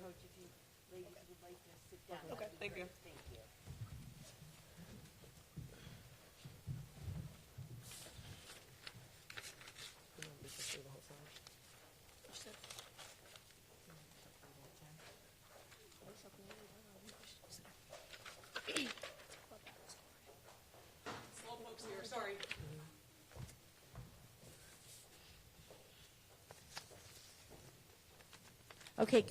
Coach, if you ladies would like to sit down. Okay, thank you. Thank you. Slow folks here, sorry. Okay,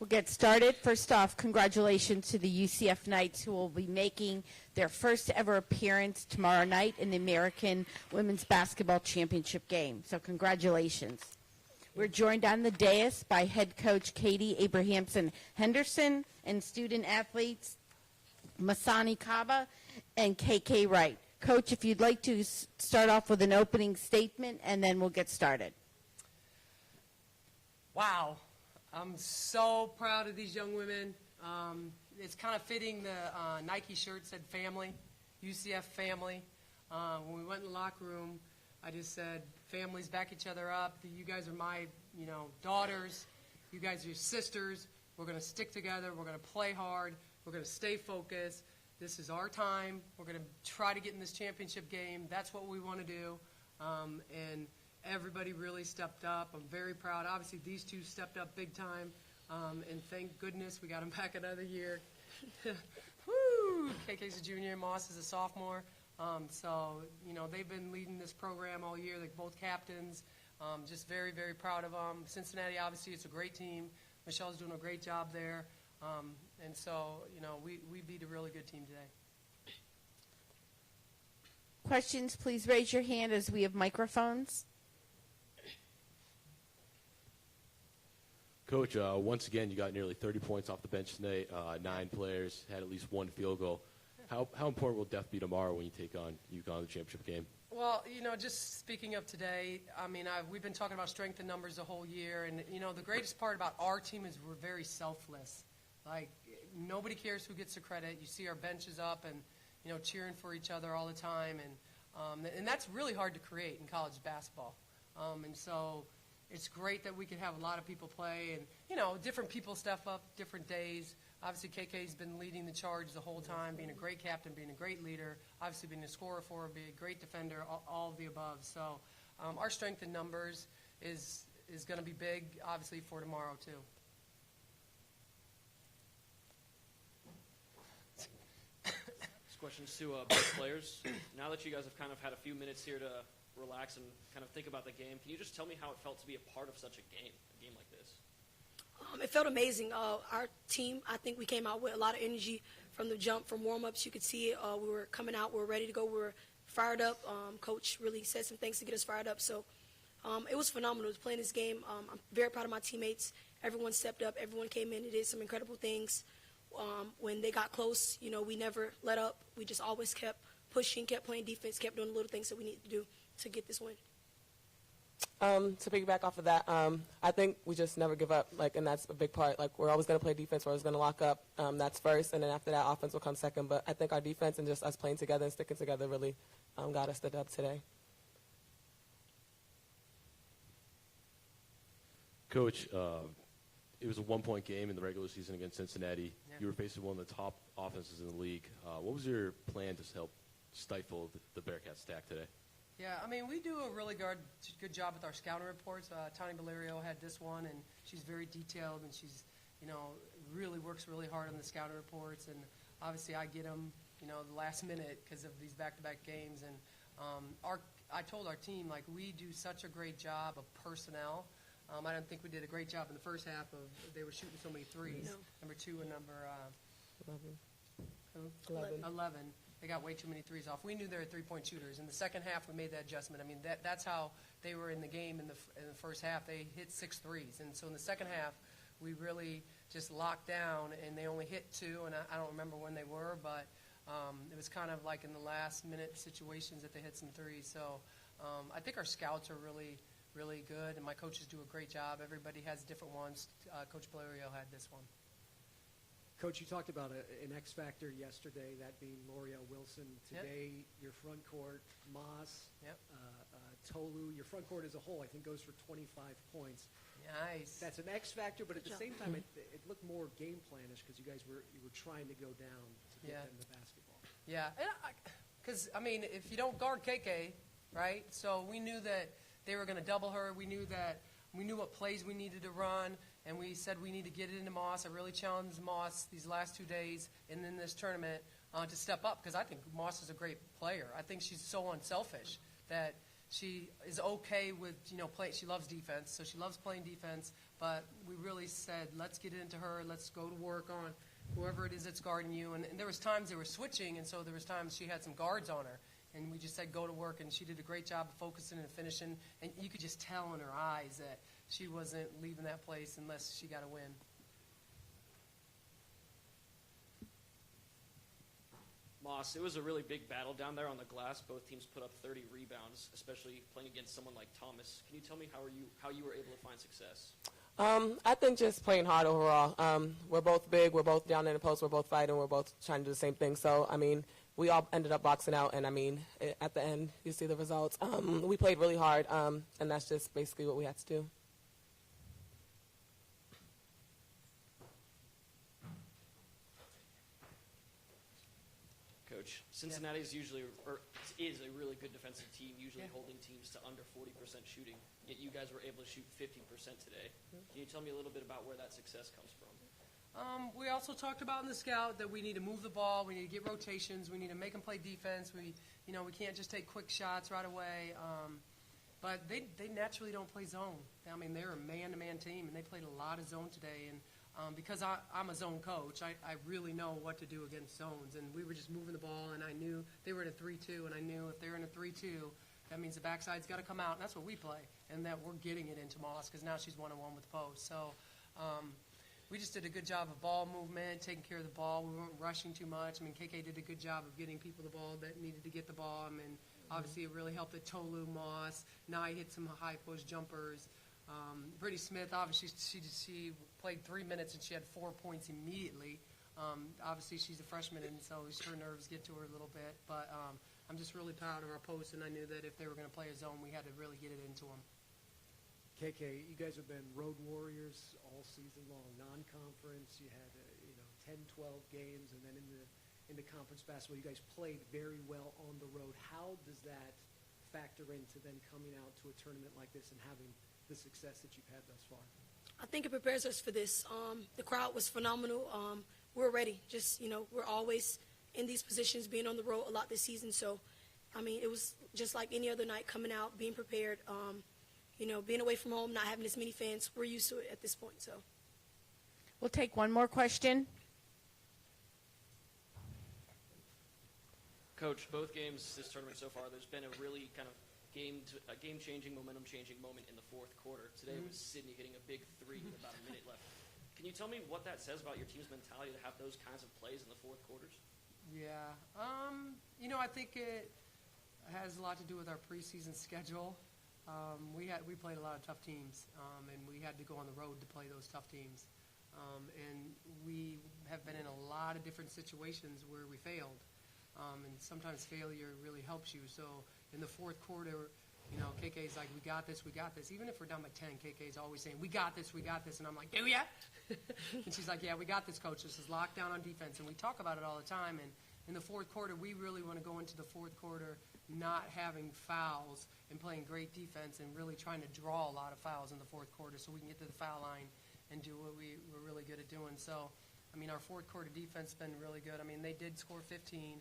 we'll get started. First off, congratulations to the UCF Knights, who will be making their first ever appearance tomorrow night in the American Women's Basketball Championship game. So congratulations. We're joined on the dais by head coach Katie Abrahamson Henderson and student athletes Masani Kaba and KK Wright. Coach, if you'd like to start off with an opening statement, and then we'll get started. Wow, I'm so proud of these young women. It's kind of fitting the Nike shirt said family, UCF family. When we went in the locker room, I just said, families back each other up. You guys are my, daughters. You guys are your sisters. We're going to stick together. We're going to play hard. We're going to stay focused. This is our time. We're going to try to get in this championship game. That's what we want to do. And everybody really stepped up. I'm very proud. Obviously, these two stepped up big time. And thank goodness we got them back another year. Woo! KK's a junior, Moss is a sophomore. So, they've been leading this program all year. They're both captains. Just very, very proud of them. Cincinnati, obviously, it's a great team. Michelle's doing a great job there. And so, we beat a really good team today. Questions, please raise your hand as we have microphones. Coach, once again, you got nearly 30 points off the bench tonight. 9 players had at least one field goal. How important will depth be tomorrow when you take on UConn in the championship game? Well, just speaking of today, we've been talking about strength in numbers the whole year. And, the greatest part about our team is we're very selfless. Like, nobody cares who gets the credit. You see our benches up and, cheering for each other all the time. And that's really hard to create in college basketball. And so it's great that we can have a lot of people play. And, different people step up different days. Obviously, KK's been leading the charge the whole time, being a great captain, being a great leader, obviously being a scorer for her, being a great defender, all of the above. So our strength in numbers is going to be big, obviously, for tomorrow, too. This question's to both players. Now that you guys have kind of had a few minutes here to relax and kind of think about the game, can you just tell me how it felt to be a part of such a game like this? It felt amazing. Our team, I think we came out with a lot of energy from the jump, from warm-ups. You could see it. We were coming out. We were ready to go. We were fired up. Coach really said some things to get us fired up. So it was phenomenal. It was playing this game. I'm very proud of my teammates. Everyone stepped up. Everyone came in and did some incredible things. When they got close, we never let up. We just always kept pushing, kept playing defense, kept doing the little things that we needed to do to get this win. To piggyback off of that, I think we just never give up, and that's a big part. We're always going to play defense. We're always going to lock up. That's first, and then after that, offense will come second. But I think our defense and just us playing together and sticking together really got us the dub today. Coach, it was a one-point game in the regular season against Cincinnati. Yeah. You were facing one of the top offenses in the league. What was your plan to help stifle the Bearcats' stack today? Yeah, we do a really good job with our scouting reports. Tony Valerio had this one, and she's very detailed, and she's, really works really hard on the scouting reports. And obviously I get them, the last minute because of these back-to-back games. And I told our team, we do such a great job of personnel. I don't think we did a great job in the first half they were shooting so many threes. No. Number 2 and number 11. They got way too many threes off. We knew they were three-point shooters. In the second half, we made that adjustment. That's how they were in the game in the first half. They hit 6 threes. And so in the second half, we really just locked down, and they only hit 2, and I don't remember when they were, but it was kind of like in the last-minute situations that they hit some threes. So I think our scouts are really, really good, and my coaches do a great job. Everybody has different ones. Coach Valerio had this one. Coach, you talked about an X factor yesterday, that being L'Oreal Wilson. Today, your front court, Moss, Yep. Tolu, your front court as a whole, I think goes for 25 points. Nice. That's an X factor, but at the job. same time, it looked more game planish because you were trying to go down to get Yeah. them the basketball. Yeah, because I mean, if you don't guard KK, right? So we knew that they were going to double her. We knew what plays we needed to run, and we said we need to get it into Moss. I really challenged Moss these last 2 days and in this tournament to step up because I think Moss is a great player. I think she's so unselfish that she is okay with play. She loves defense, so she loves playing defense. But we really said, let's get it into her. Let's go to work on whoever it is that's guarding you. And there was times they were switching, and so there was times she had some guards on her. And we just said, go to work, and she did a great job of focusing and finishing. And you could just tell in her eyes that she wasn't leaving that place unless she got a win. Moss, it was a really big battle down there on the glass. Both teams put up 30 rebounds, especially playing against someone like Thomas. Can you tell me how you were able to find success? I think just playing hard overall. We're both big. We're both down in the post. We're both fighting. We're both trying to do the same thing. So, I mean, we all ended up boxing out. And, I mean, at the end, you see the results. We played really hard, and that's just basically what we had to do. Coach, Cincinnati is is a really good defensive team, usually holding teams to under 40% shooting. Yet you guys were able to shoot 50% today. Can you tell me a little bit about where that success comes from? We also talked about in the scout that we need to move the ball. We need to get rotations. We need to make them play defense. We can't just take quick shots right away. But they naturally don't play zone. I mean, they're a man-to-man team, and they played a lot of zone today. And because I'm a zone coach, I really know what to do against zones. And we were just moving the ball, and I knew they were in a 3-2, and I knew if they're in a 3-2, that means the backside's got to come out, and that's what we play, and that we're getting it into Moss because now she's 1-on-1 with the post. So we just did a good job of ball movement, taking care of the ball. We weren't rushing too much. I mean, KK did a good job of getting people the ball that needed to get the ball. I mean, obviously it really helped that Tolu, Moss. Nye hit some high post jumpers. Brittany Smith, obviously, she played 3 minutes and she had 4 points immediately. Obviously, she's a freshman, and so her nerves get to her a little bit. But I'm just really proud of our posts, and I knew that if they were going to play a zone, we had to really get it into them. KK, you guys have been road warriors all season long, non-conference. You had 10, 12 games, and then in the conference basketball, you guys played very well on the road. How does that factor into then coming out to a tournament like this and having the success that you've had thus far? I think it prepares us for this. The crowd was phenomenal. We're ready. Just, we're always in these positions, being on the road a lot this season. So, I mean, it was just like any other night, coming out, being prepared. Being away from home, not having as many fans. We're used to it at this point. So, We'll take one more question. Coach, both games this tournament so far, there's been a really kind of game-changing, momentum-changing moment in the fourth quarter. Today was Sydney hitting a big three with about a minute left. Can you tell me what that says about your team's mentality to have those kinds of plays in the fourth quarters? Yeah. I think it has a lot to do with our preseason schedule. We played a lot of tough teams, and we had to go on the road to play those tough teams. And we have been in a lot of different situations where we failed. And sometimes failure really helps you. So in the fourth quarter, KK's like, we got this, we got this. Even if we're down by 10, KK's always saying, we got this, we got this. And I'm like, do ya? And she's like, yeah, we got this, coach. This is locked down on defense. And we talk about it all the time. And in the fourth quarter, we really want to go into the fourth quarter not having fouls and playing great defense and really trying to draw a lot of fouls in the fourth quarter so we can get to the foul line and do what we're really good at doing. So, I mean, our fourth quarter defense has been really good. I mean, they did score 15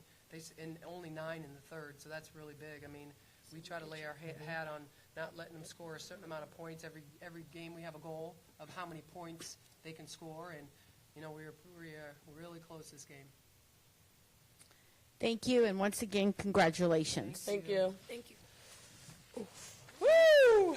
and only 9 in the third, so that's really big. I mean, we try to lay our hat on not letting them score a certain amount of points. Every game we have a goal of how many points they can score, and, we're really close this game. Thank you, and once again, congratulations. Thank you. thank you. Woo!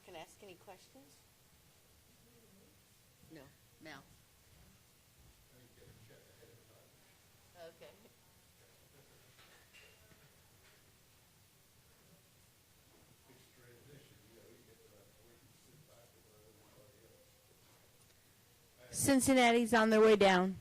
can ask any questions? No. Mal. Okay. Cincinnati's on their way down.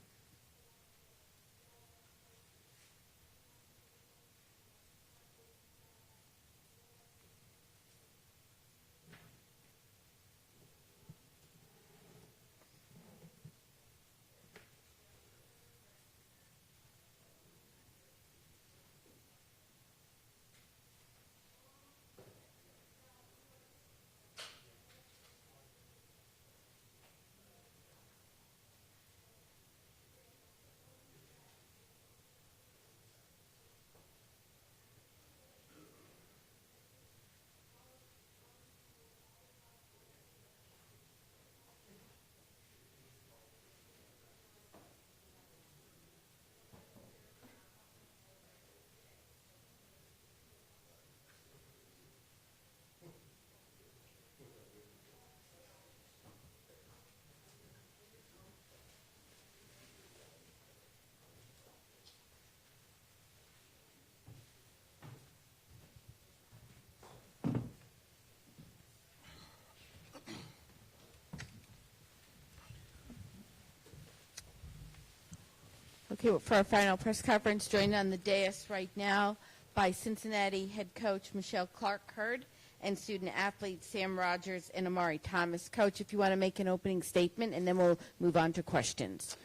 Okay, well, for our final press conference, joined on the dais right now by Cincinnati head coach Michelle Clark-Hurd and student athletes Sam Rogers and Amari Thomas. Coach, if you want to make an opening statement, and then we'll move on to questions.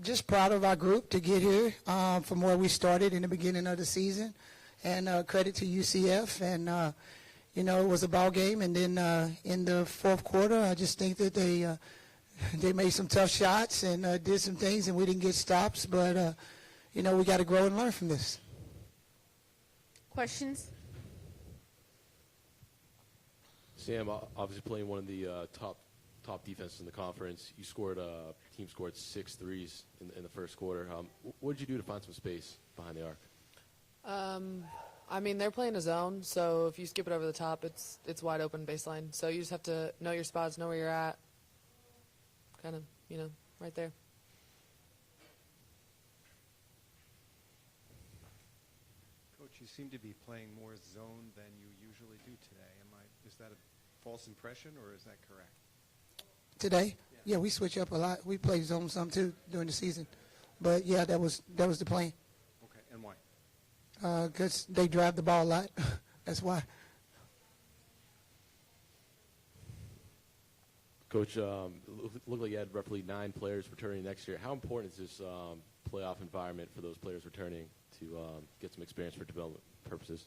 Just proud of our group to get here from where we started in the beginning of the season, and credit to UCF. And it was a ball game, and then in the fourth quarter, I just think that they made some tough shots and did some things, and we didn't get stops. But we got to grow and learn from this. Questions? Sam, obviously playing one of the top defenses in the conference, team scored 6 threes in the first quarter. What did you do to find some space behind the arc? They're playing a zone, so if you skip it over the top, it's wide open baseline. So you just have to know your spots, know where you're at, kind of, right there. Coach, you seem to be playing more zone than you usually do today. Is that a false impression, or is that correct? Today, yeah, we switch up a lot. We play zone some too during the season, but yeah, that was the plan. Okay, and why? Because they drive the ball a lot. That's why. Coach, looked like you had roughly 9 players returning next year. How important is this playoff environment for those players returning to get some experience for development purposes?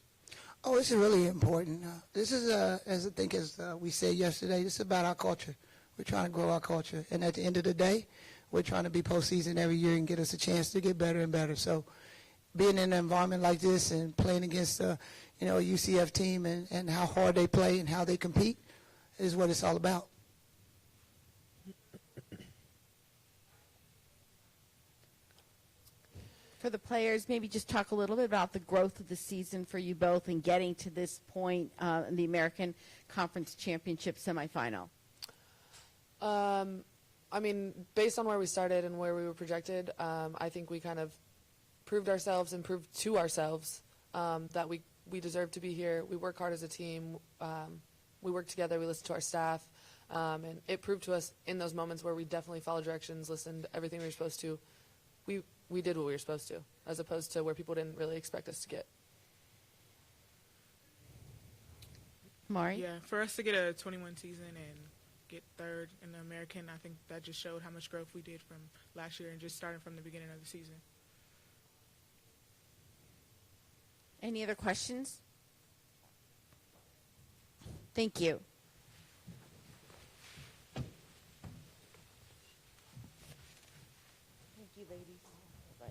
Oh, this is really important. This is, as we said yesterday, this is about our culture. We're trying to grow our culture. And at the end of the day, we're trying to be postseason every year and get us a chance to get better and better. So being in an environment like this and playing against a UCF team and how hard they play and how they compete is what it's all about. For the players, maybe just talk a little bit about the growth of the season for you both and getting to this point in the American Conference Championship semifinal. Based on where we started and where we were projected, I think we kind of proved ourselves and proved to ourselves that we deserve to be here. We work hard as a team. We work together. We listen to our staff. And it proved to us in those moments where we definitely followed directions, listened, everything we were supposed to. We did what we were supposed to, as opposed to where people didn't really expect us to get. Mari? Yeah, for us to get a 21 season and get third in the American, I think that just showed how much growth we did from last year and just starting from the beginning of the season. Any other questions? Thank you. Thank you, ladies. Bye.